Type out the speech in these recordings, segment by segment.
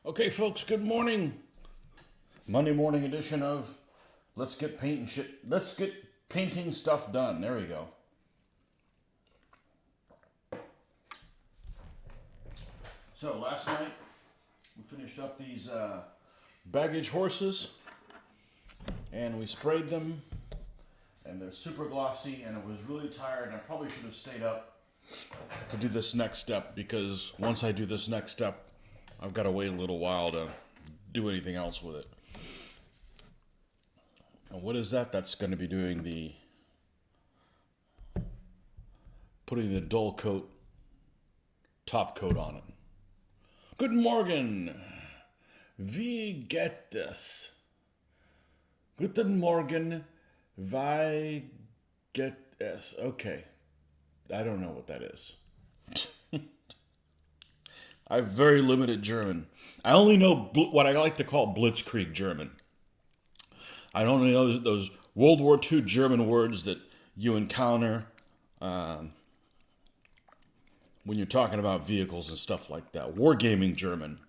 Okay, folks, good morning. Monday morning edition of Let's Get Painting Shit. Let's get painting stuff done. There we go. So last night we finished up these baggage horses and we sprayed them, and they're super glossy, and I was really tired, and I probably should have stayed up to do this next step, because once I do this next step, I've got to wait a little while to do anything else with it. And what is that? That's going to be doing putting the dull coat, top coat on it. Good morning. Wie geht es? Guten Morgen. Wie geht es? Okay. I don't know what that is. I have very limited German. I only know what I like to call blitzkrieg German. I don't know those World War II German words that you encounter when you're talking about vehicles and stuff like that. Wargaming German.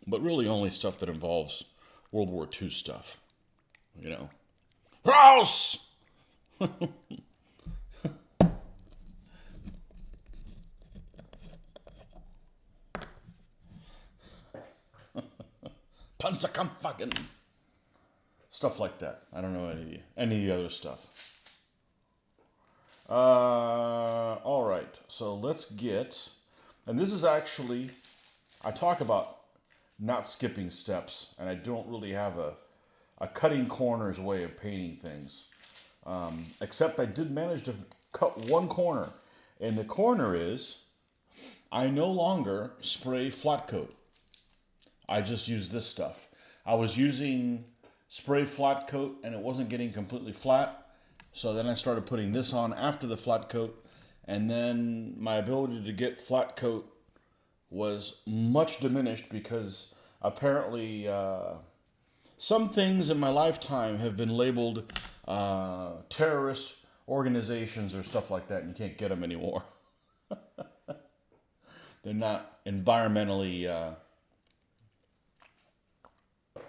But really only stuff that involves World War II stuff. You know. Raus! Panzerkampfwagen. Stuff like that. I don't know any of the other stuff. All right. So let's get, and this is actually, I talk about not skipping steps, and I don't really have a cutting corners way of painting things. Except I did manage to cut one corner, and the corner is I no longer spray flat coat. I just use this stuff. I was using spray flat coat and it wasn't getting completely flat. So then I started putting this on after the flat coat, and then my ability to get flat coat was much diminished because apparently some things in my lifetime have been labeled terrorist organizations or stuff like that, and you can't get them anymore. They're not environmentally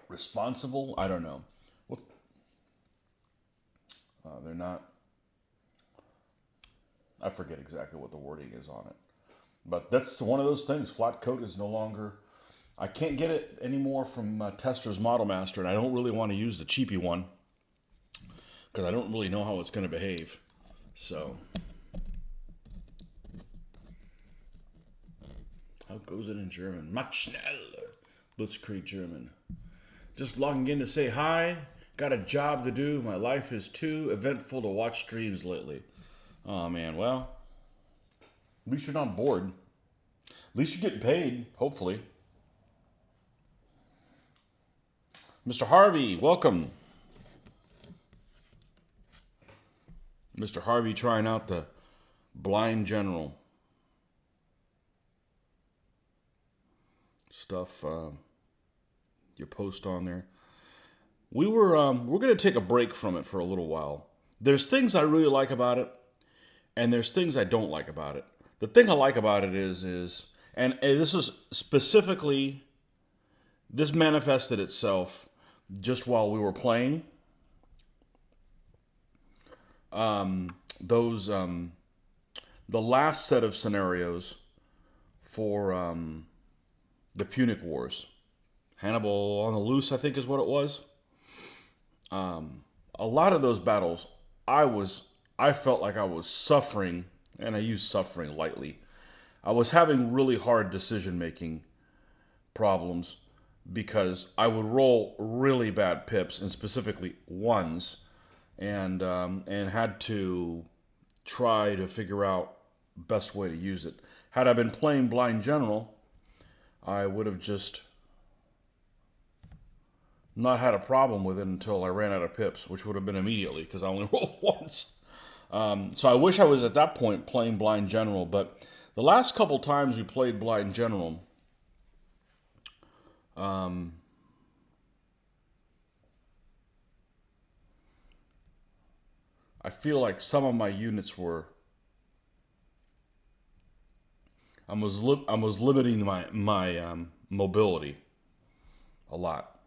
responsible. I don't know. They're not. I forget exactly what the wording is on it, but that's one of those things. Flat coat is no longer. I can't get it anymore from Testra's Model Master, and I don't really want to use the cheapy one because I don't really know how it's going to behave. So, how goes it in German? Mach schnell. Blitzkrieg German. Just logging in to say hi. Got a job to do. My life is too eventful to watch streams lately. Oh man, well, at least you're not bored. At least you're getting paid, hopefully. Mr. Harvey, welcome. Mr. Harvey trying out the Blind General stuff. Your post on there. We're going to take a break from it for a little while. There's things I really like about it, and there's things I don't like about it. The thing I like about it is and this is specifically, this manifested itself just while we were playing. The last set of scenarios for the Punic Wars. Hannibal on the Loose, I think is what it was. A lot of those battles, I felt like I was suffering, and I use suffering lightly. I was having really hard decision-making problems because I would roll really bad pips, and specifically ones, and had to try to figure out best way to use it. Had I been playing Blind General, I would have just not had a problem with it until I ran out of pips, which would have been immediately because I only rolled once. So I wish I was at that point playing Blind General, but the last couple times we played Blind General, I feel like some of my units were. I was limiting my mobility a lot.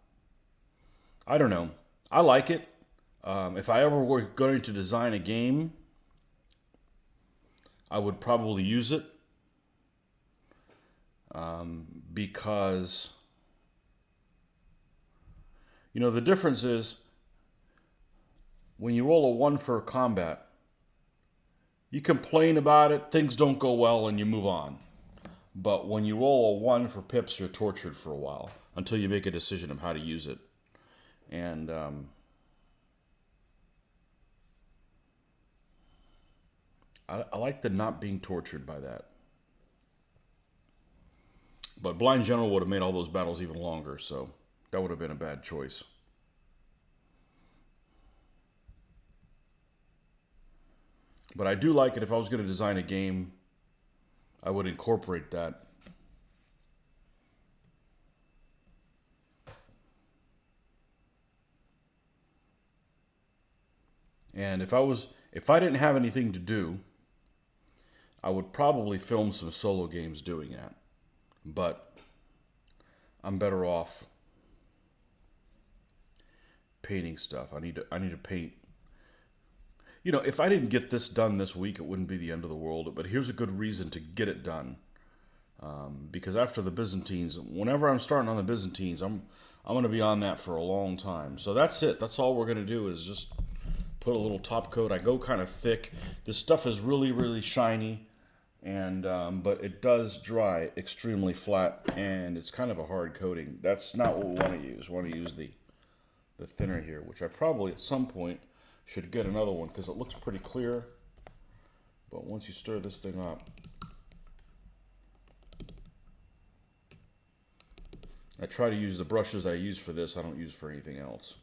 I don't know. I like it. If I ever were going to design a game, I would probably use it because, the difference is when you roll a 1 for combat, you complain about it, things don't go well, and you move on. But when you roll a 1 for pips, you're tortured for a while until you make a decision of how to use it. And I like the not being tortured by that. But Blind General would have made all those battles even longer, so that would have been a bad choice. But I do like it. If I was going to design a game, I would incorporate that. And if I didn't have anything to do, I would probably film some solo games doing that. But I'm better off painting stuff. I need to paint. If I didn't get this done this week, it wouldn't be the end of the world. But here's a good reason to get it done. Because after the Byzantines, whenever I'm starting on the Byzantines, I'm going to be on that for a long time. So that's it. That's all we're going to do is just put a little top coat. I go kind of thick. This stuff is really, really shiny. And but it does dry extremely flat, and it's kind of a hard coating. That's not what we want to use. We want to use the thinner here, which I probably at some point should get another one because it looks pretty clear. But once you stir this thing up, I try to use the brushes that I use for this. I don't use for anything else.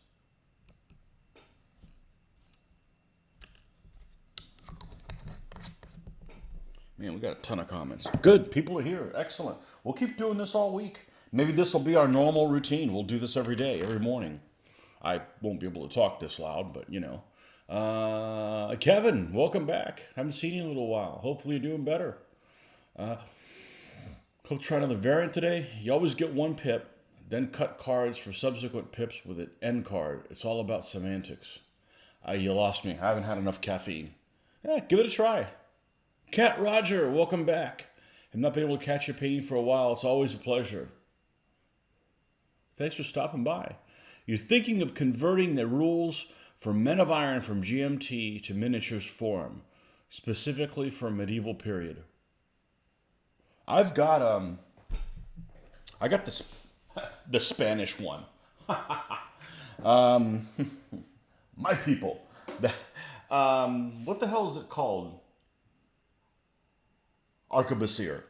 Man, we got a ton of comments. Good, people are here. Excellent. We'll keep doing this all week. Maybe this will be our normal routine. We'll do this every day, every morning. I won't be able to talk this loud, but Kevin, welcome back. Haven't seen you in a little while. Hopefully you're doing better. Hope try another variant today. You always get one pip, then cut cards for subsequent pips with an end card. It's all about semantics. You lost me. I haven't had enough caffeine. Yeah, give it a try. Cat Roger, welcome back. I've not been able to catch your painting for a while. It's always a pleasure. Thanks for stopping by. You're thinking of converting the rules for Men of Iron from GMT to miniatures form, specifically for medieval period. I've got I got this the Spanish one. My people. What the hell is it called? Arquebusier.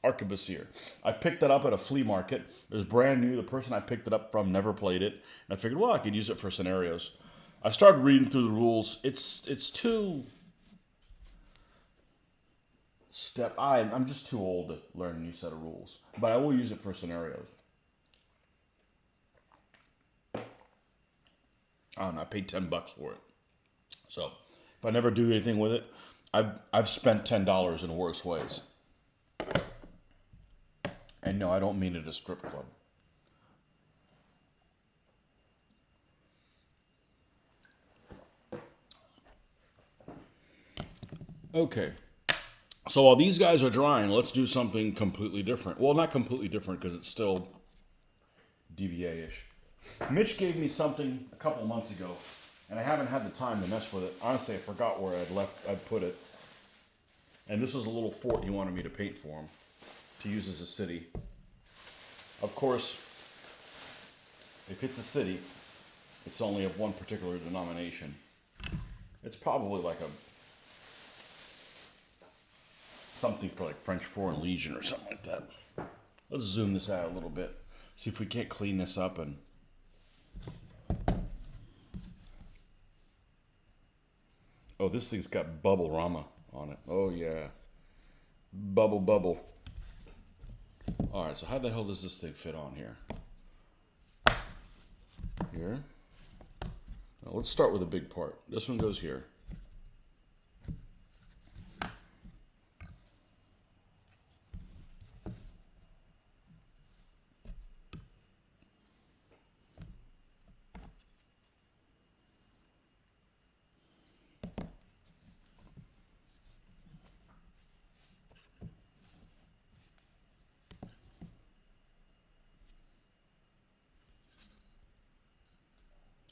I picked it up at a flea market. It was brand new. The person I picked it up from never played it. And I figured, well, I could use it for scenarios. I started reading through the rules. It's too I'm just too old to learn a new set of rules. But I will use it for scenarios. I don't know, I paid $10 for it. So if I never do anything with it, I've spent $10 in worse ways. And no, I don't mean it a strip club. Okay. So while these guys are drying, let's do something completely different. Well, not completely different because it's still DBA-ish. Mitch gave me something a couple months ago, and I haven't had the time to mess with it. Honestly, I forgot where I'd put it. And this is a little fort he wanted me to paint for him to use as a city. Of course, if it's a city, it's only of one particular denomination. It's probably like something for like French Foreign Legion or something like that. Let's zoom this out a little bit. See if we can't clean this up and... Oh, this thing's got Bubble-rama on it. Oh, yeah. Bubble. Alright, so how the hell does this thing fit on here? Here. Now, let's start with a big part. This one goes here.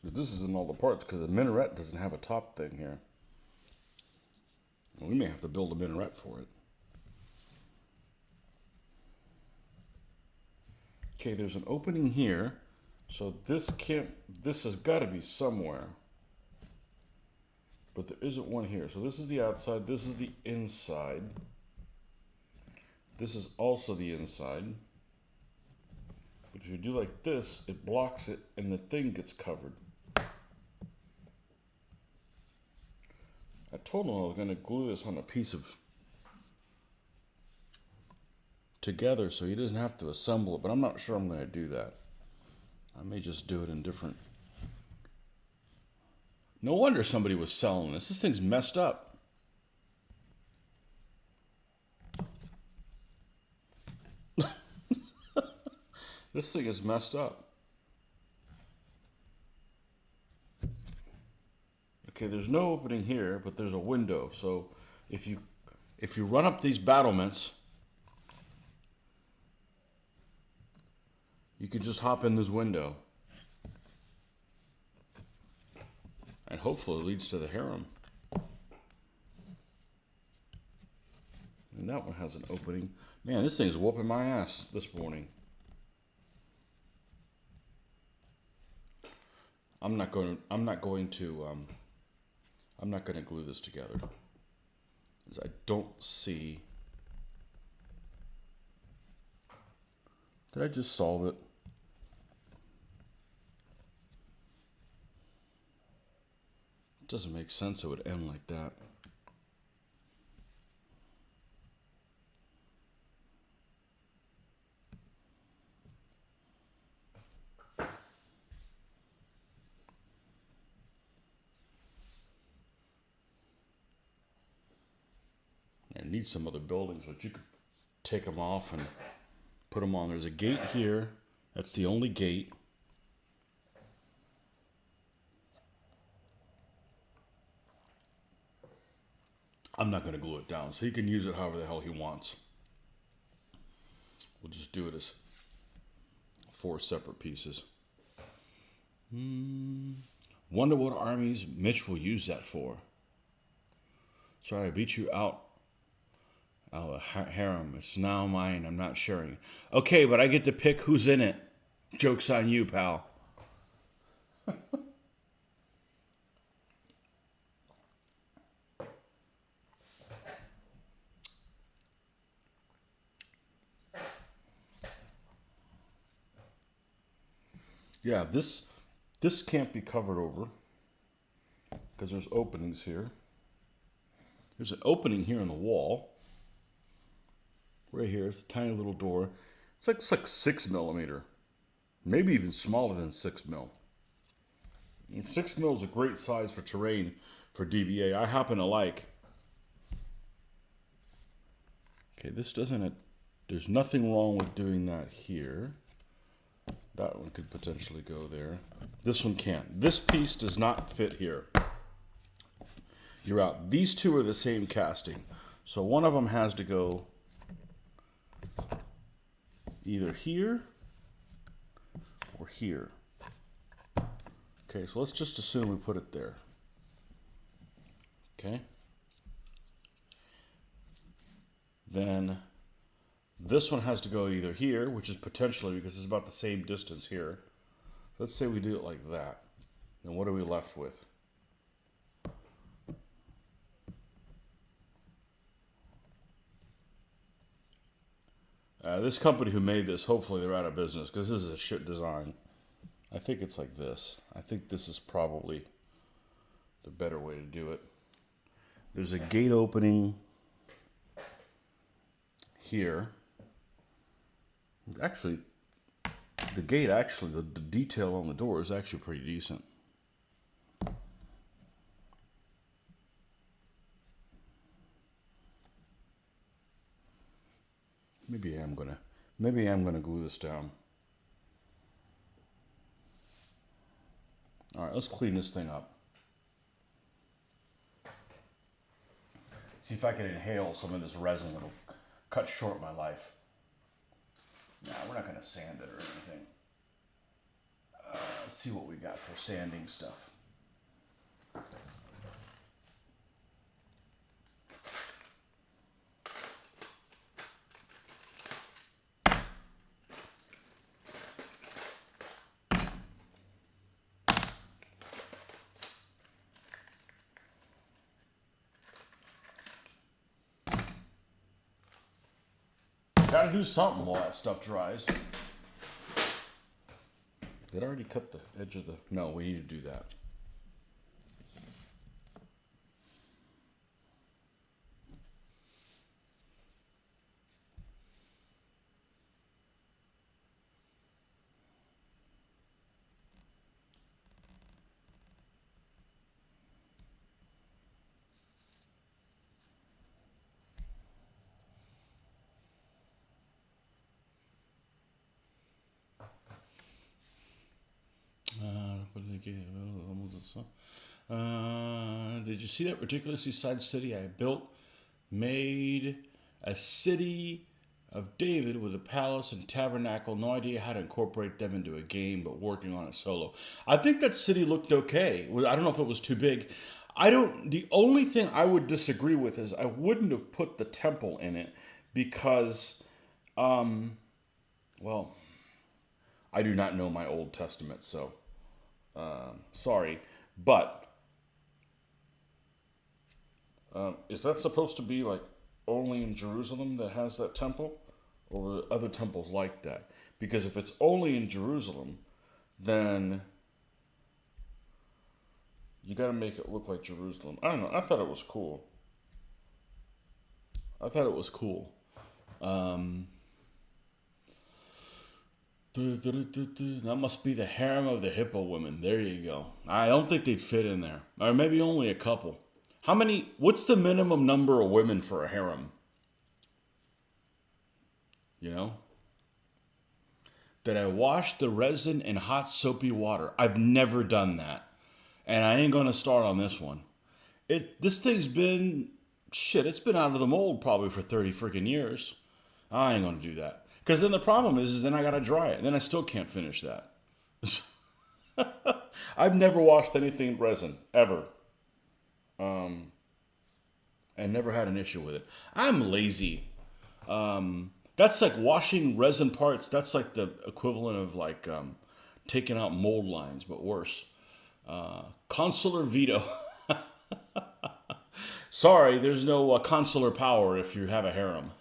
This isn't all the parts because the minaret doesn't have a top thing here. We may have to build a minaret for it. Okay, there's an opening here. So this has got to be somewhere. But there isn't one here. So this is the outside, this is the inside. This is also the inside. But if you do like this, it blocks it and the thing gets covered. I told him I was going to glue this on a piece of together so he doesn't have to assemble it, but I'm not sure I'm going to do that. I may just do it in different. No wonder somebody was selling this. This thing's messed up. This thing is messed up. Okay, there's no opening here, but there's a window. So if you run up these battlements, you can just hop in this window. And hopefully it leads to the harem. And that one has an opening. Man, this thing's whooping my ass this morning. I'm not going to glue this together. Because I don't see. Did I just solve it? It doesn't make sense it would end like that. I need some other buildings, but you could take them off and put them on. There's a gate here. That's the only gate. I'm not going to glue it down, so he can use it however the hell he wants. We'll just do it as 4 separate pieces. Wonder what armies Mitch will use that for. Sorry, I beat you out. Oh, harem. It's now mine. I'm not sharing. Okay, but I get to pick who's in it. Joke's on you, pal. Yeah, this can't be covered over because there's openings here. There's an opening here in the wall. Right here, it's a tiny little door. It's like 6 millimeter, maybe even smaller than 6 mil. And 6 mil is a great size for terrain for DVA. I happen to like. Okay, this doesn't. There's nothing wrong with doing that here. That one could potentially go there. This one can't. This piece does not fit here. You're out. These two are the same casting, so one of them has to go either here or here. Okay, so let's just assume we put it there. Okay. Then this one has to go either here, which is potentially because it's about the same distance here. Let's say we do it like that. Then what are we left with? This company who made this, hopefully they're out of business because this is a shit design. I think it's like this. I think this is probably the better way to do it. There's a gate opening here. Actually, the gate, the detail on the door is actually pretty decent. Maybe I'm gonna glue this down. All right, let's clean this thing up. See if I can inhale some of this resin that'll cut short my life. Nah, we're not gonna sand it or anything. Let's see what we got for sanding stuff. Gotta do something while that stuff dries. Did I already cut the edge of the... No, we need to do that. Did you see that ridiculously sized city I built? Made a city of David with a palace and tabernacle. No idea how to incorporate them into a game, but working on it solo. I think that city looked okay. I don't know if it was too big. The only thing I would disagree with is I wouldn't have put the temple in it because, well, I do not know my Old Testament, so sorry. But is that supposed to be like only in Jerusalem that has that temple? Or other temples like that? Because if it's only in Jerusalem, then you got to make it look like Jerusalem. I don't know. I thought it was cool. That must be the harem of the hippo women. There you go. I don't think they'd fit in there. Or maybe only a couple. What's the minimum number of women for a harem? You know? Did I wash the resin in hot soapy water? I've never done that. And I ain't going to start on this one. This thing's been... it's been out of the mold probably for 30 freaking years. I ain't going to do that. Because then the problem is then I got to dry it. Then I still can't finish that. I've never washed anything in resin, ever. And never had an issue with it. I'm lazy. That's like washing resin parts. That's like the equivalent of like taking out mold lines, but worse. Consular veto. Sorry, there's no consular power if you have a harem.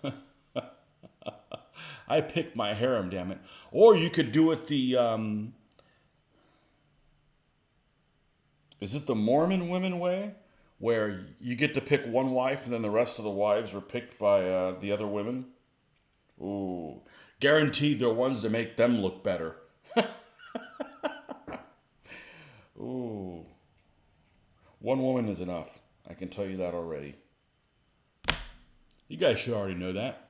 I picked my harem, damn it. Or you could do it is it the Mormon women way? Where you get to pick one wife and then the rest of the wives are picked by the other women? Ooh. Guaranteed they're ones that make them look better. Ooh. One woman is enough. I can tell you that already. You guys should already know that.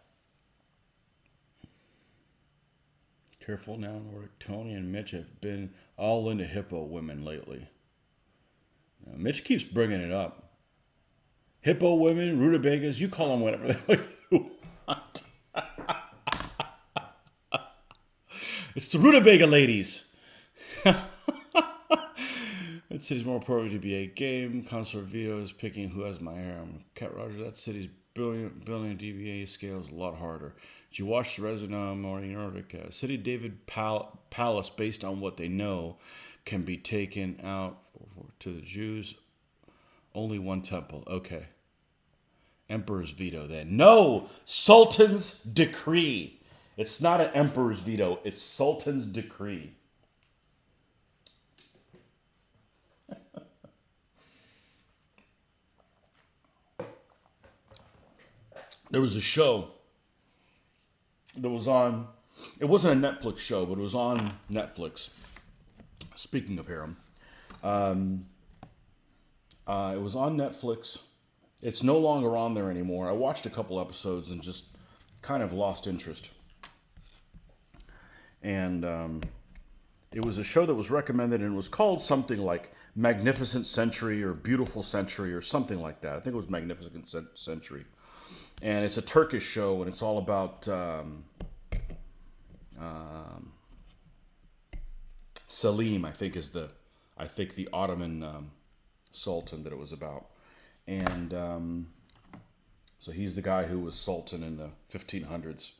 Careful now, Nordic. Tony and Mitch have been all into hippo women lately. Now, Mitch keeps bringing it up. Hippo women, rutabagas, you call them whatever the hell you want. It's the rutabaga ladies. That city's more appropriate to be a game. Consular veto is picking who has my harem. Cat Roger, that city's billion DBA scale is a lot harder. Did you watch the Resident or Nordic City David Palace based on what they know can be taken out to the Jews? Only one temple. Okay. Emperor's veto then. No! Sultan's decree. It's not an emperor's veto. It's Sultan's decree. There was a show that was on, it wasn't a Netflix show, but it was on Netflix. Speaking of harem. It was on Netflix. It's no longer on there anymore. I watched a couple episodes and just kind of lost interest. And it was a show that was recommended and it was called something like Magnificent Century or Beautiful Century or something like that. I think it was Magnificent Century. And it's a Turkish show, and it's all Selim, I think the Ottoman sultan that it was about. And so he's the guy who was sultan in the 1500s.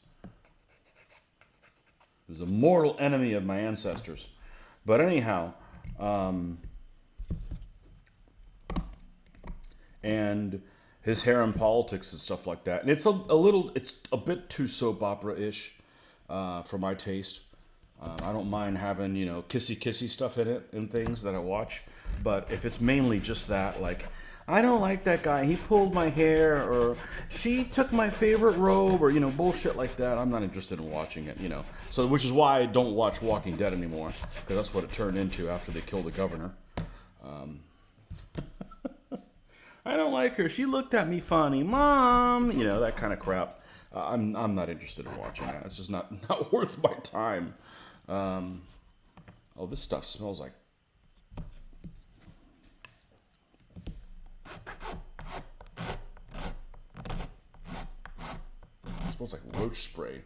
He was a mortal enemy of my ancestors. But anyhow, and his harem politics and stuff like that. And it's it's a bit too soap opera-ish for my taste. I don't mind having, kissy stuff in it and things that I watch. But if it's mainly just that, like, I don't like that guy, he pulled my hair, or she took my favorite robe, or, bullshit like that, I'm not interested in watching it, So, which is why I don't watch Walking Dead anymore, because that's what it turned into after they killed the governor. I don't like her, she looked at me funny, Mom, that kind of crap. I'm not interested in watching that. It's just not worth my time. Oh, this stuff smells like... It smells like roach spray.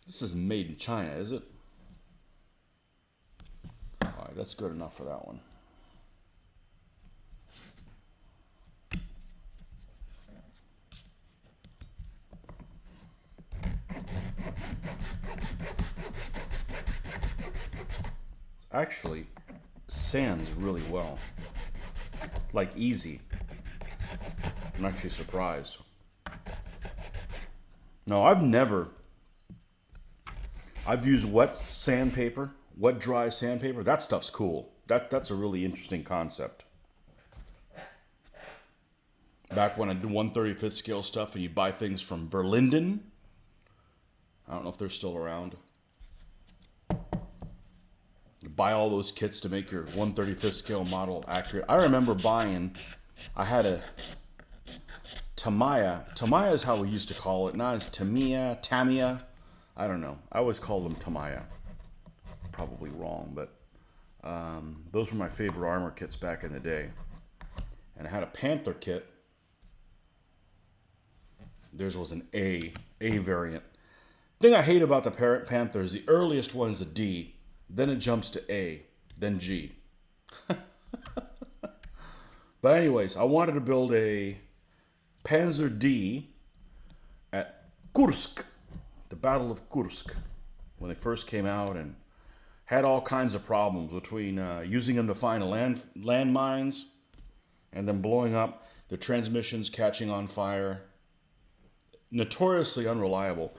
This isn't made in China, is it? Alright, that's good enough for that one. Actually sands really well. Like easy. I'm actually surprised. No, I've used wet sandpaper, wet dry sandpaper. That stuff's cool. That's a really interesting concept. Back when I did 1/35th scale stuff and you buy things from Verlinden. I don't know if they're still around. You buy all those kits to make your 1/35th scale model accurate. I remember I had a Tamiya. Tamiya is how we used to call it. Now it's Tamiya. I don't know. I always called them Tamiya. Probably wrong, but those were my favorite armor kits back in the day. And I had a Panther kit. Theirs was an A variant. The thing I hate about the Panther is the earliest one is a D, then it jumps to A, then G. But anyways, I wanted to build a Panzer D at Kursk, the Battle of Kursk, when they first came out, and had all kinds of problems between using them to find landmines and then blowing up, the transmissions catching on fire. Notoriously unreliable.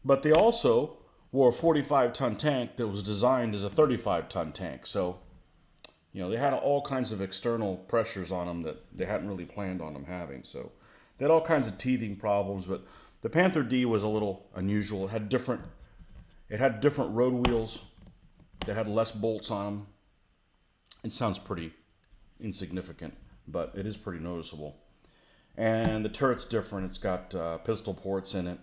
But they also were a 45-ton tank that was designed as a 35-ton tank. So, they had all kinds of external pressures on them that they hadn't really planned on them having. So they had all kinds of teething problems. But the Panther D was a little unusual. It had different road wheels that had less bolts on them. It sounds pretty insignificant, but it is pretty noticeable. And the turret's different. It's got pistol ports in it.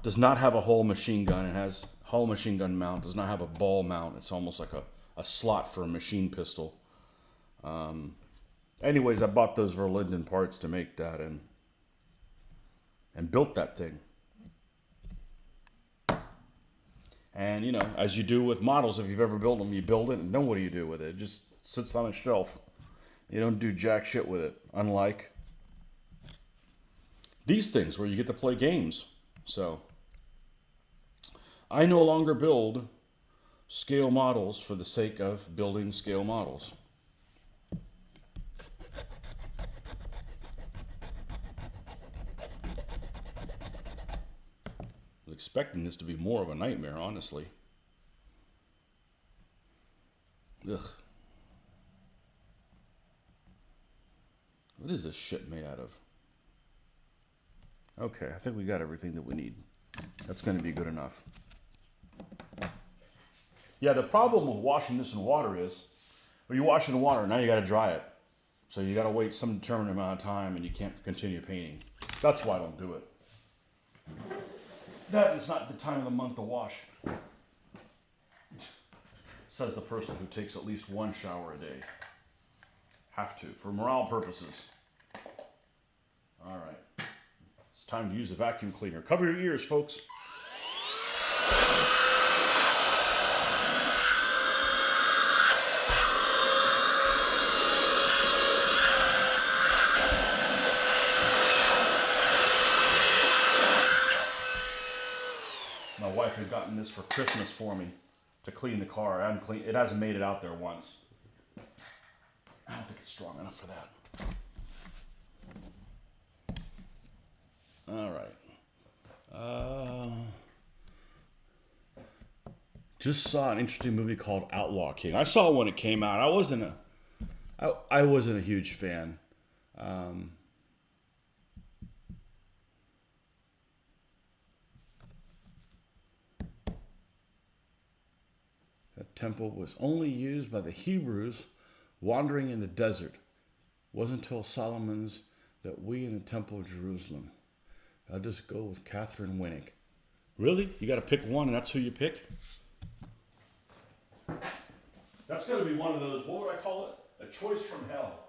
Does not have a whole machine gun. It has whole machine gun mount. Does not have a ball mount. It's almost like a slot for a machine pistol. Anyways, I bought those Verlinden parts to make that and built that thing. And, as you do with models, if you've ever built them, you build it, and then what do you do with it? It just sits on a shelf. You don't do jack shit with it, unlike these things where you get to play games. So, I no longer build scale models for the sake of building scale models. I was expecting this to be more of a nightmare, honestly. Ugh. What is this shit made out of? Okay, I think we got everything that we need. That's going to be good enough. Yeah, the problem with washing this in water is, when you wash it in water, now you got to dry it. So you got to wait some determined amount of time and you can't continue painting. That's why I don't do it. That is not the time of the month to wash. Says the person who takes at least one shower a day. Have to, for morale purposes. All right. It's time to use a vacuum cleaner. Cover your ears, folks. wife had gotten this for Christmas for me to clean the car. It hasn't made it out there once. I don't think it's strong enough for that. All right. Just saw an interesting movie called Outlaw King. I saw it when it came out. I wasn't a huge fan. That temple was only used by the Hebrews wandering in the desert. It wasn't until Solomon's that we in the Temple of Jerusalem. I'll just go with Catherine Winnick. Really? You got to pick one, and that's who you pick? That's going to be one of those, what would I call it? A choice from hell.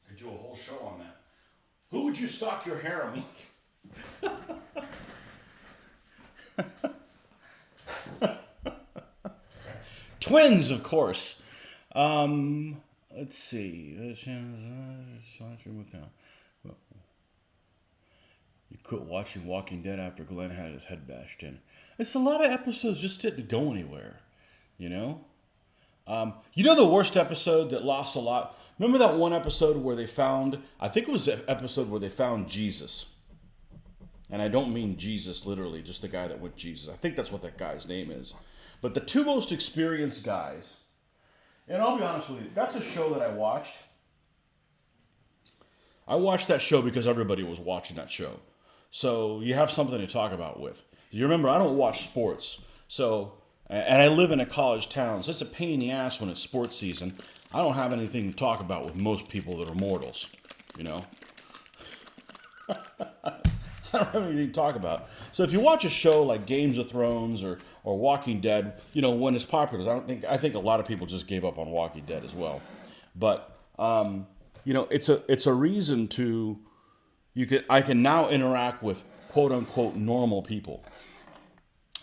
Could do a whole show on that. Who would you stock your harem with? Twins, of course. Let's see. You quit watching Walking Dead after Glenn had his head bashed in. It's a lot of episodes just didn't go anywhere, you know? You know the worst episode that lost a lot? Remember that one episode where they found, I think it was the episode where they found Jesus. And I don't mean Jesus literally, just the guy that went Jesus. I think that's what that guy's name is. But the two most experienced guys, and I'll be honest with you, that's a show that I watched. I watched that show because everybody was watching that show. So you have something to talk about with. You remember, I don't watch sports. So, and I live in a college town, so it's a pain in the ass when it's sports season. I don't have anything to talk about with most people that are mortals, you know? I don't have anything to talk about. So if you watch a show like Games of Thrones or Walking Dead, you know, when it's popular, I think a lot of people just gave up on Walking Dead as well. But you know, it's a reason to I can now interact with quote unquote normal people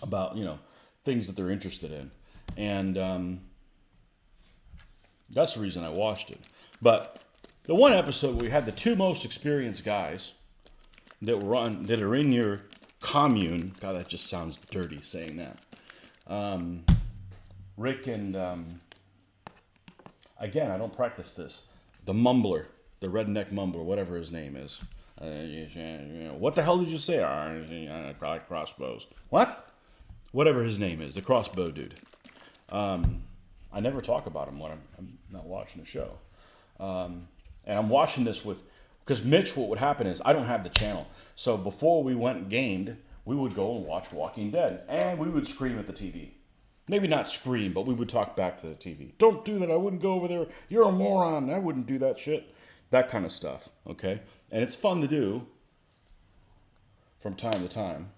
about, you know, things that they're interested in. And that's the reason I watched it. But the one episode where we had the two most experienced guys that are in your commune. God, that just sounds dirty saying that. Rick and again, I don't practice this. The mumbler, the redneck mumbler, whatever his name is. What the hell did you say? Crossbows. What? Whatever his name is, the crossbow dude. I never talk about him when I'm not watching the show. And I'm watching this because Mitch, what would happen is I don't have the channel. So before we went and gamed, we would go and watch Walking Dead. And we would scream at the TV. Maybe not scream, but we would talk back to the TV. Don't do that. I wouldn't go over there. You're a moron. I wouldn't do that shit. That kind of stuff. Okay? And it's fun to do from time to time.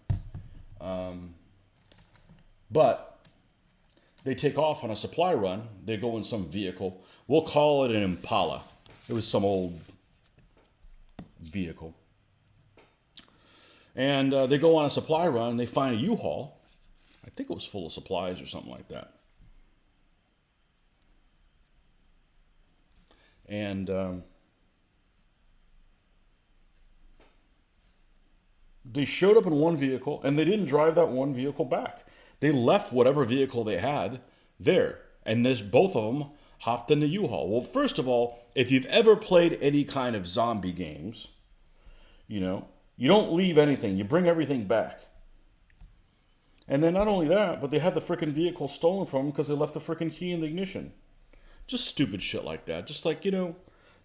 But they take off on a supply run. They go in some vehicle. We'll call it an Impala. It was some old vehicle. And they go on a supply run. And they find a U-Haul. I think it was full of supplies or something like that. And they showed up in one vehicle, and they didn't drive that one vehicle back. They left whatever vehicle they had there. And both of them hopped in the U-Haul. Well, first of all, if you've ever played any kind of zombie games, you know, you don't leave anything. You bring everything back. And then not only that, but they had the frickin' vehicle stolen from them because they left the frickin' key in the ignition. Just stupid shit like that. Just like, you know,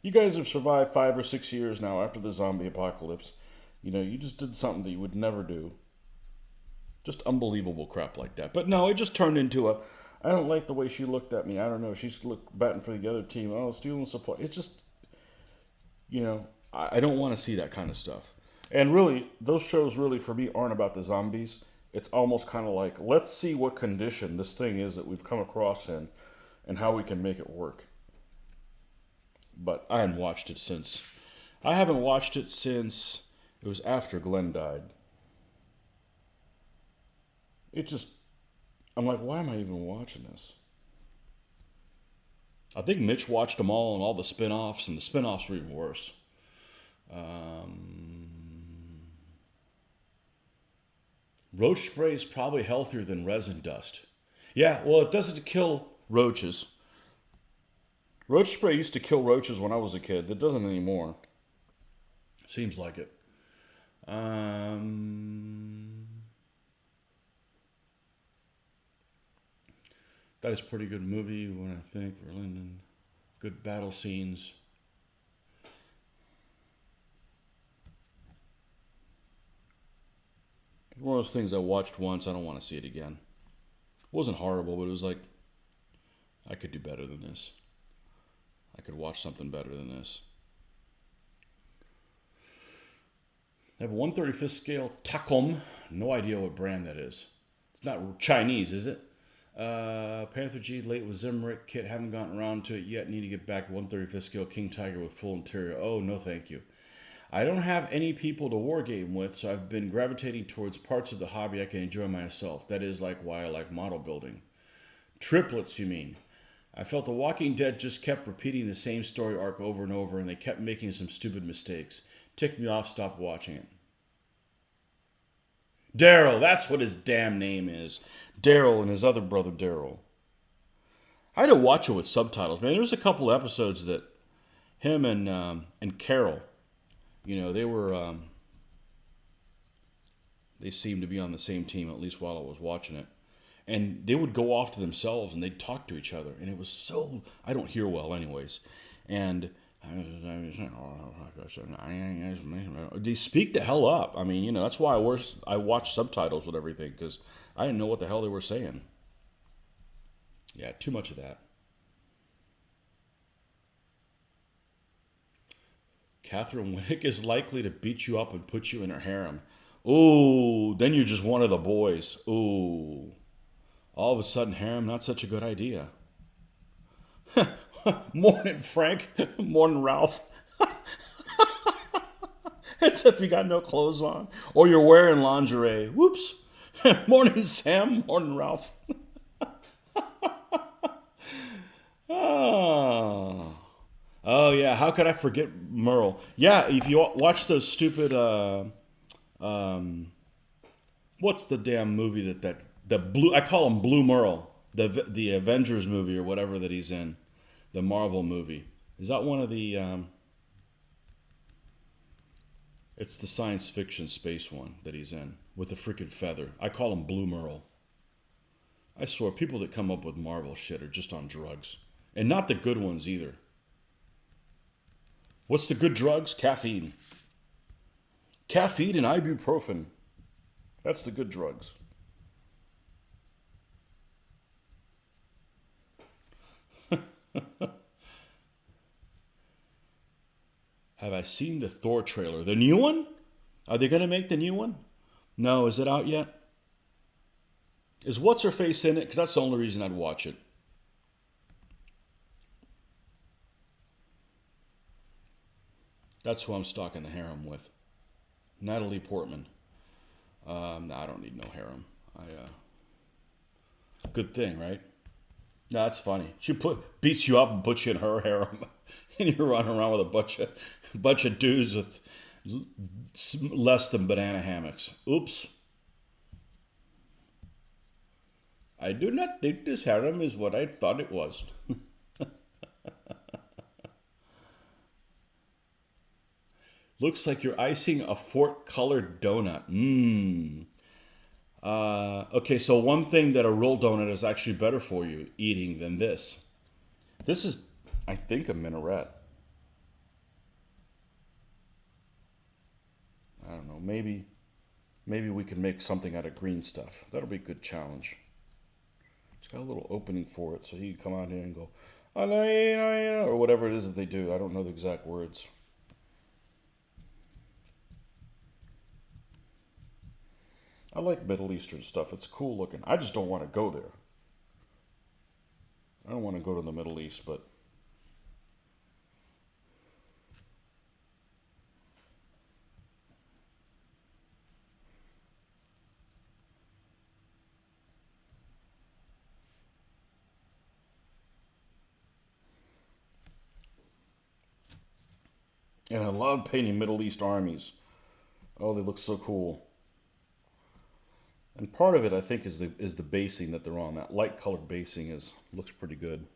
you guys have survived 5 or 6 years now after the zombie apocalypse. You know, you just did something that you would never do. Just unbelievable crap like that. But no, it just turned into I don't like the way she looked at me. I don't know. She's batting for the other team. Oh, stealing supply. It's just, you know, I don't want to see that kind of stuff. And really, those shows really, for me, aren't about the zombies. It's almost kind of like, let's see what condition this thing is that we've come across in and how we can make it work. But I haven't watched it since. It was after Glenn died. It just, I'm like, why am I even watching this? I think Mitch watched them all the spin offs, and the spin offs were even worse. Um, Roach spray is probably healthier than resin dust. Yeah, well, it doesn't kill roaches. Roach spray used to kill roaches when I was a kid. It doesn't anymore. Seems like it. That is a pretty good movie when I think for Lyndon. Good battle scenes. One of those things I watched once. I don't want to see it again. It wasn't horrible, but it was like, I could do better than this. I could watch something better than this. I have a 1/35th scale Takom. No idea what brand that is. It's not Chinese, is it? Panther G, late with Zimrick. Kit, haven't gotten around to it yet. Need to get back 1/35th scale King Tiger with full interior. Oh, no thank you. I don't have any people to wargame with, so I've been gravitating towards parts of the hobby I can enjoy myself. That is like why I like model building. Triplets, you mean? I felt The Walking Dead just kept repeating the same story arc over and over, and they kept making some stupid mistakes. Ticked me off, stopped watching it. Daryl, that's what his damn name is. Daryl and his other brother Daryl. I had to watch it with subtitles, man. There was a couple episodes that him and Carol, they seemed to be on the same team, at least while I was watching it. And they would go off to themselves and they'd talk to each other. And it was so, I don't hear well anyways. And they speak the hell up. I mean, that's why I watch subtitles with everything, because I didn't know what the hell they were saying. Yeah, too much of that. Catherine Winnick is likely to beat you up and put you in her harem. Ooh, then you're just one of the boys. Ooh. All of a sudden, harem, not such a good idea. Morning, Frank. Morning, Ralph. As if you got no clothes on. Or you're wearing lingerie. Whoops. Morning, Sam. Morning, Ralph. Oh. Oh, yeah. How could I forget Merle? Yeah, if you watch those stupid, what's the damn movie the blue, I call him Blue Merle. The Avengers movie or whatever that he's in. The Marvel movie. Is that one of the, it's the science fiction space one that he's in with the freaking feather. I call him Blue Merle. I swear, people that come up with Marvel shit are just on drugs. And not the good ones either. What's the good drugs? Caffeine. Caffeine and ibuprofen. That's the good drugs. Have I seen the Thor trailer? The new one? Are they going to make the new one? No, is it out yet? Is what's her face in it? Because that's the only reason I'd watch it. That's who I'm stalking the harem with. Natalie Portman. No, I don't need no harem. Good thing, right? No, that's funny. She beats you up and puts you in her harem, and you're running around with a bunch of dudes with less than banana hammocks. Oops. I do not think this harem is what I thought it was. Looks like you're icing a fork-colored donut. Mmm. Okay, so one thing that a real donut is actually better for you eating than this. This is, I think, a minaret. I don't know. Maybe we can make something out of green stuff. That'll be a good challenge. It's got a little opening for it, so you can come out here and go, or whatever it is that they do. I don't know the exact words. I like Middle Eastern stuff. It's cool looking. I just don't want to go there. I don't want to go to the Middle East, but And I love painting Middle East armies. Oh, they look so cool. And part of it, I think, is the basing that they're on. That light colored basing looks pretty good.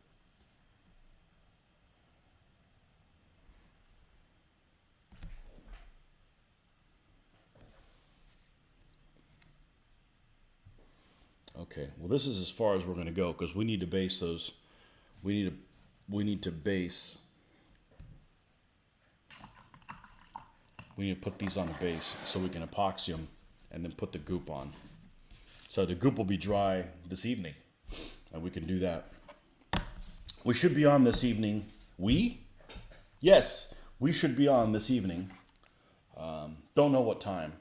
Okay, well, this is as far as we're going to go because we need to base those. We need to base. We need to put these on a base so we can epoxy them and then put the goop on. So the goop will be dry this evening, and we can do that. We should be on this evening. Yes, we should be on this evening. Don't know what time.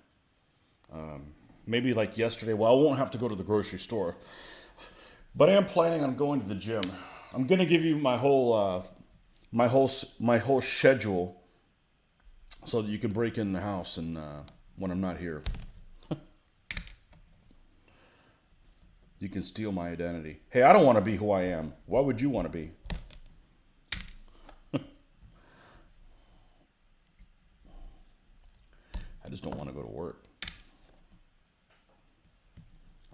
Maybe like yesterday. Well, I won't have to go to the grocery store, but I am planning on going to the gym. I'm gonna give you my whole schedule so that you can break in the house and when I'm not here. You can steal my identity. Hey, I don't want to be who I am. Why would you want to be? I just don't want to go to work.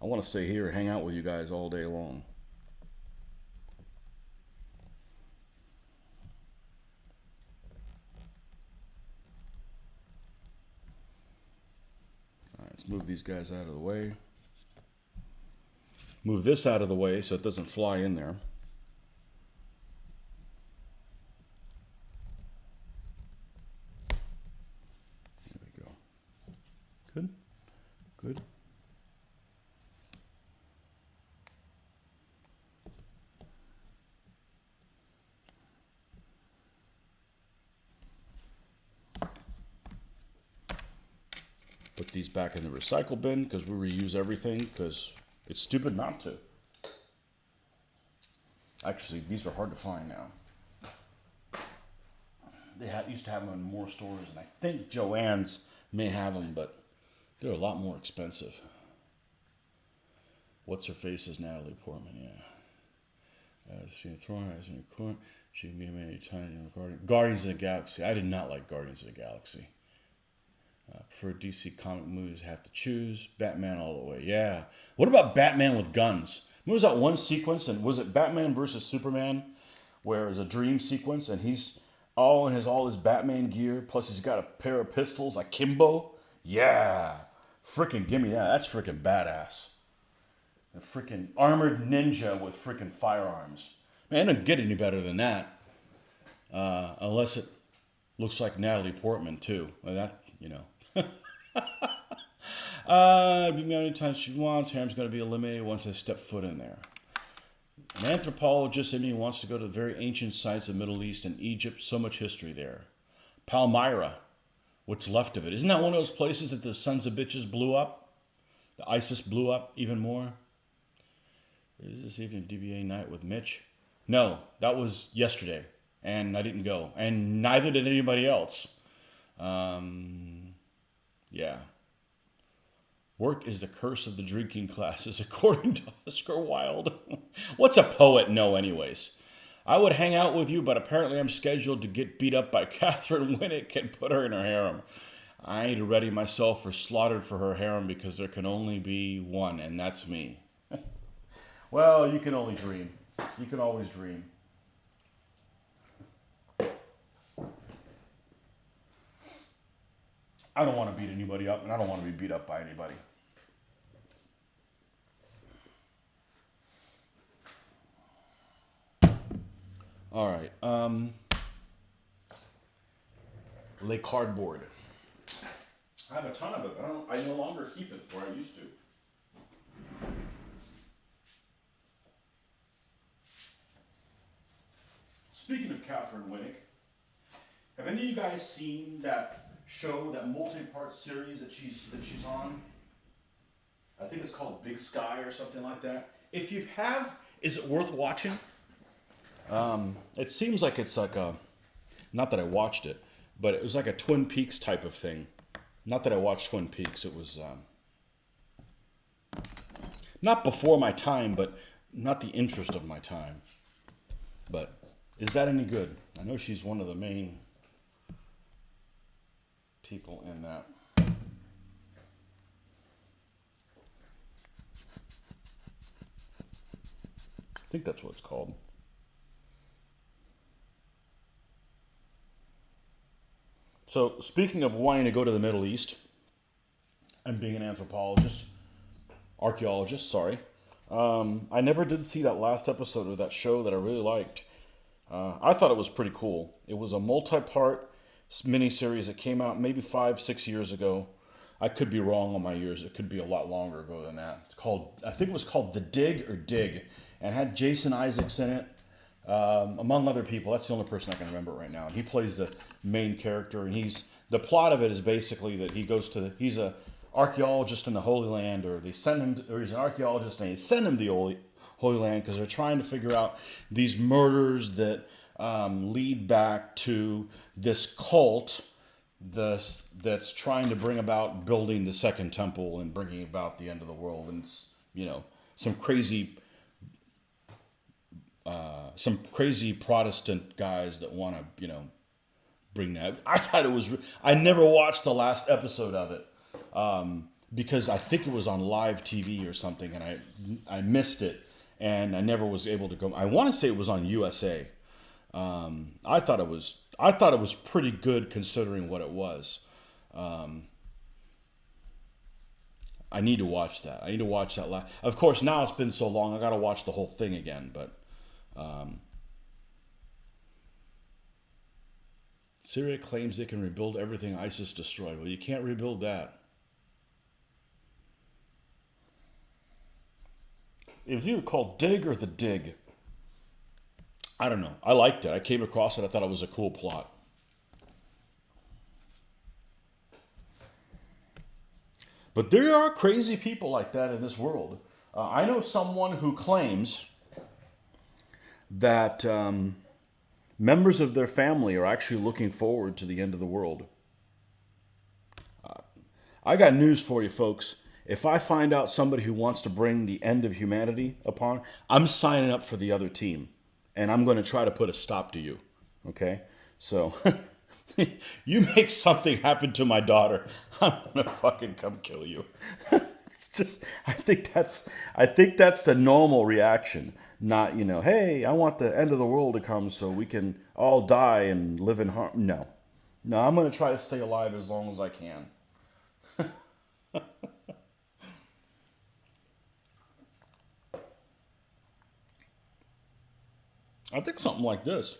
I want to stay here and hang out with you guys all day long. All right, let's move these guys out of the way. Move this out of the way so it doesn't fly in there. There we go. Good. Good. Put these back in the recycle bin because we reuse everything because it's stupid not to. Actually, these are hard to find now. They used to have them in more stores, and I think Joann's may have them, but they're a lot more expensive. What's her face is Natalie Portman, yeah. She throwing eyes in the corner. She can be many times in Guardians of the Galaxy. I did not like Guardians of the Galaxy. For DC comic movies, have to choose Batman all the way. Yeah. What about Batman with guns? What was that one sequence? And was it Batman versus Superman, where it's a dream sequence, and he's has all his Batman gear, plus he's got a pair of pistols, akimbo. Yeah. Freaking give me that. That's freaking badass. A freaking armored ninja with freaking firearms. Man, it doesn't get any better than that. Unless it looks like Natalie Portman too. Well, that, you know. Be me anytime she wants. Harem's going to be eliminated once I step foot in there. An anthropologist in me wants to go to the very ancient sites of the Middle East and Egypt. So much history there. Palmyra, what's left of it. Isn't that one of those places that the sons of bitches blew up? The ISIS blew up even more? Is this even DBA night with Mitch? No, that was yesterday, and I didn't go, and neither did anybody else. Yeah. Work is the curse of the drinking classes, according to Oscar Wilde. What's a poet know, anyways? I would hang out with you, but apparently I'm scheduled to get beat up by Catherine Winnick and put her in her harem. I need to ready myself for slaughtered for her harem because there can only be one, and that's me. Well, you can only dream. You can always dream. I don't want to beat anybody up, and I don't want to be beat up by anybody. All right. Lay cardboard. I have a ton of it, but I no longer keep it where I used to. Speaking of Catherine Winnick, have any of you guys seen that show, that multi-part series that she's on? I think it's called Big Sky or something like that. If you have, is it worth watching? It seems like it's like a, not that I watched it, but it was like a Twin Peaks type of thing. Not that I watched Twin Peaks. It was not before my time, but not the interest of my time. But is that any good? I know she's one of the main people in that. I think that's what it's called. So, speaking of wanting to go to the Middle East and being an archaeologist, sorry, I never did see that last episode of that show that I really liked. I thought it was pretty cool. It was a multi-part miniseries that came out maybe 5, 6 years ago. I could be wrong on my years. It could be a lot longer ago than that. I think it was called The Dig or Dig, and had Jason Isaacs in it, among other people. That's the only person I can remember right now. And he plays the main character, and the plot of it is basically that he's a archaeologist in the Holy Land, or he's an archaeologist and they send him to the Holy Land because they're trying to figure out these murders that lead back to this cult that's trying to bring about building the second temple and bringing about the end of the world. And it's, some crazy Protestant guys that want to, bring that. I never watched the last episode of it because I think it was on live TV or something, and I missed it, and I never was able to go. I want to say it was on USA. I thought it was pretty good considering what it was. I need to watch that. Of course, now it's been so long, I got to watch the whole thing again. But Syria claims they can rebuild everything ISIS destroyed. Well, you can't rebuild that. It was either called Dig or The Dig. I don't know. I liked it. I came across it. I thought it was a cool plot. But there are crazy people like that in this world. I know someone who claims that members of their family are actually looking forward to the end of the world. I got news for you, folks. If I find out somebody who wants to bring the end of humanity upon, I'm signing up for the other team. And I'm going to try to put a stop to you. Okay? So, you make something happen to my daughter, I'm going to fucking come kill you. It's just, I think that's the normal reaction. Not, hey, I want the end of the world to come so we can all die and live in harm. No, I'm going to try to stay alive as long as I can. I think something like this.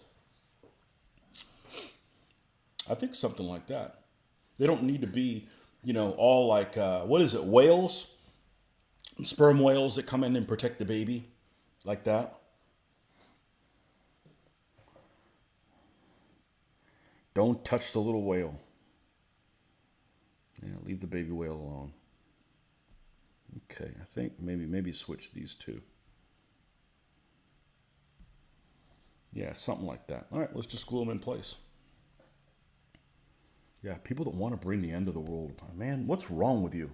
I think something like that. They don't need to be, all like, what is it, whales? Sperm whales that come in and protect the baby. Like that. Don't touch the little whale. Yeah, leave the baby whale alone. Okay, I think maybe switch these two. Yeah, something like that. All right, let's just glue them in place. Yeah, people that want to bring the end of the world upon. Man, what's wrong with you?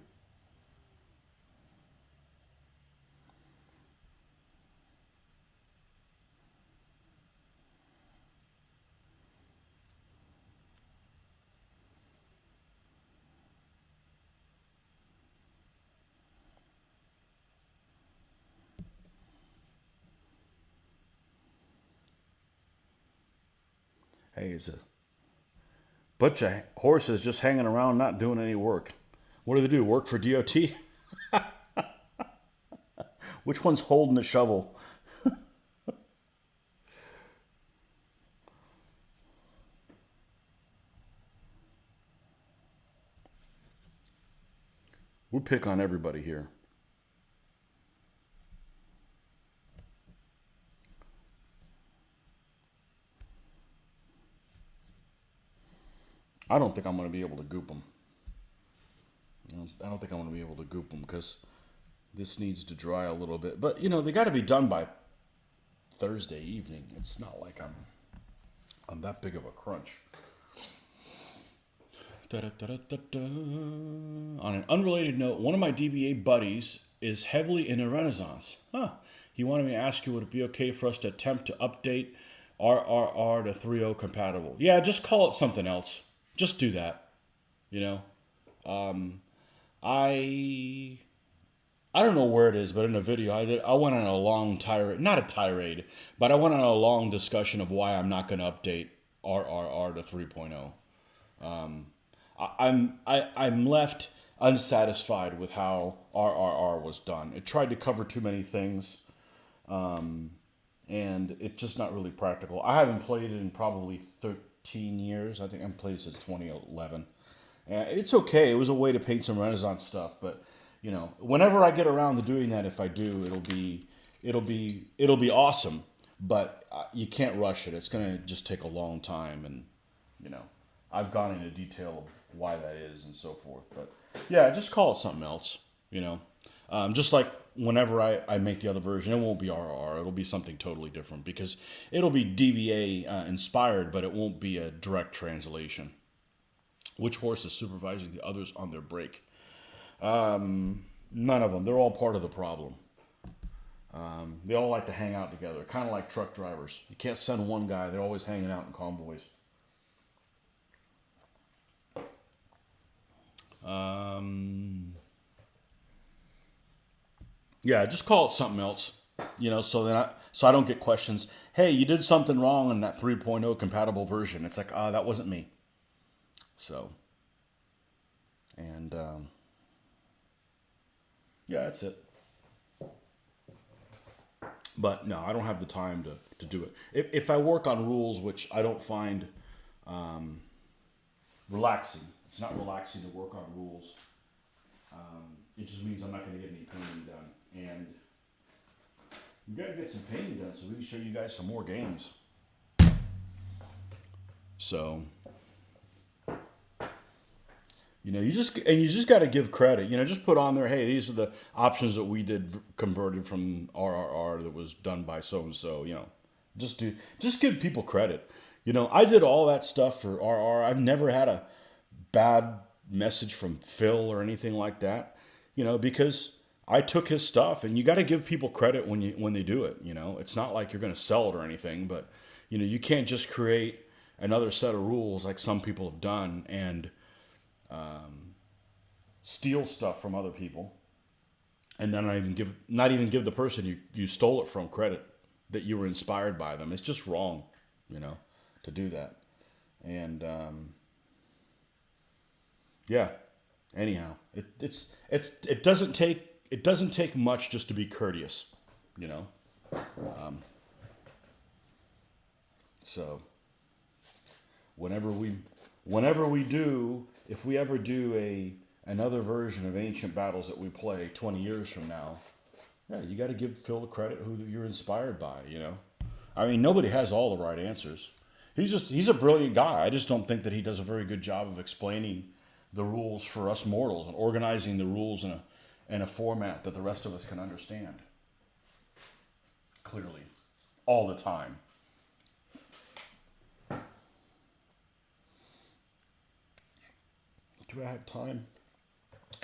Hey, it's a bunch of horses just hanging around not doing any work. What do? Work for DOT? Which one's holding the shovel? We pick on everybody here. I don't think I'm going to be able to goop them. I don't think I'm going to be able to goop them because this needs to dry a little bit. But, they got to be done by Thursday evening. It's not like I'm that big of a crunch. Da-da-da-da-da-da. On an unrelated note, one of my DBA buddies is heavily into Renaissance. He wanted me to ask you, would it be okay for us to attempt to update RRR to 3.0 compatible? Yeah, just call it something else. Just do that. You know, um, I I don't know where it is, but in a video I went on a long tirade, not a tirade, but I went on a long discussion of why I'm not going to update RRR to 3.0. I'm left unsatisfied with how RRR was done. It tried to cover too many things, and it's just not really practical. I haven't played it in probably 13 years. I think I've played it since 2011. It's okay. It was a way to paint some Renaissance stuff, but whenever I get around to doing that, if I do, it'll be awesome. But you can't rush it. It's gonna just take a long time, and you know, I've gone into detail of why that is and so forth. But yeah, just call it something else. Just like whenever I make the other version, it won't be RR. It'll be something totally different because it'll be DBA inspired, but it won't be a direct translation. Which horse is supervising the others on their break? None of them. They're all part of the problem. They all like to hang out together, kind of like truck drivers. You can't send one guy. They're always hanging out in convoys. Yeah, just call it something else. So I don't get questions. Hey, you did something wrong in that 3.0 compatible version. It's like, that wasn't me. So, and yeah, that's it. But no, I don't have the time to do it. If I work on rules, which I don't find relaxing, it's not relaxing to work on rules. It just means I'm not going to get any painting done. And we got to get some painting done so we can show you guys some more games. So, you just got to give credit. Just put on there, hey, these are the options that we did converted from RRR that was done by so and so. Just give people credit. I did all that stuff for RR. I've never had a bad message from Phil or anything like that. Because I took his stuff, and you got to give people credit when they do it. It's not like you're going to sell it or anything, but you can't just create another set of rules like some people have done and steal stuff from other people, and then not even give the person you stole it from credit that you were inspired by them. It's just wrong, to do that. And yeah. Anyhow, it doesn't take much just to be courteous, you know. So whenever we do, if we ever do another version of Ancient Battles that we play 20 years from now, yeah, you got to give Phil the credit who you're inspired by. I mean, nobody has all the right answers. He's a brilliant guy. I just don't think that he does a very good job of explaining the rules for us mortals and organizing the rules in a format that the rest of us can understand clearly all the time. Do I have time?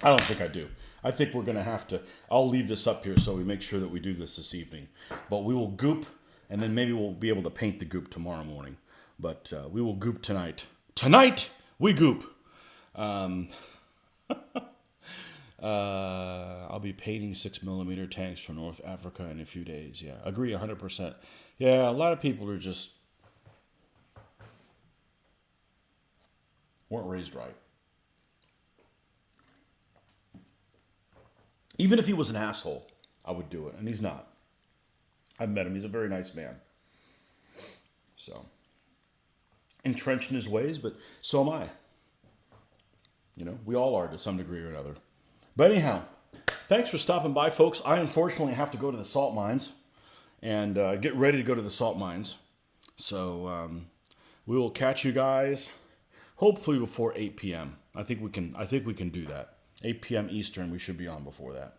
I don't think I do. I think we're going to have to. I'll leave this up here so we make sure that we do this evening. But we will goop, and then maybe we'll be able to paint the goop tomorrow morning. But we will goop tonight. Tonight, we goop. I'll be painting 6mm tanks for North Africa in a few days. Yeah, agree 100%. Yeah, a lot of people are just weren't raised right. Even if he was an asshole, I would do it, and he's not. I've met him. He's a very nice man. So, entrenched in his ways, but so am I. We all are to some degree or another. But anyhow, thanks for stopping by, folks. I unfortunately have to go to the salt mines and get ready to go to the salt mines. So we will catch you guys hopefully before 8 p.m. I think we can do that. 8 p.m. Eastern, we should be on before that.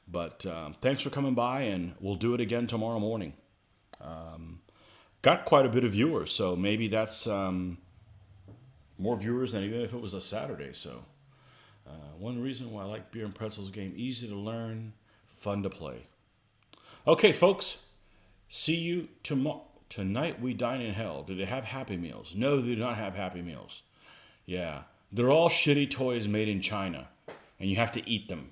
But thanks for coming by, and we'll do it again tomorrow morning. Got quite a bit of viewers, so maybe that's more viewers than even if it was a Saturday. So one reason why I like Beer and Pretzels game: easy to learn, fun to play. Okay, folks, see you tomorrow. Tonight we dine in hell. Do they have Happy Meals? No, they do not have Happy Meals. Yeah. They're all shitty toys made in China, and you have to eat them.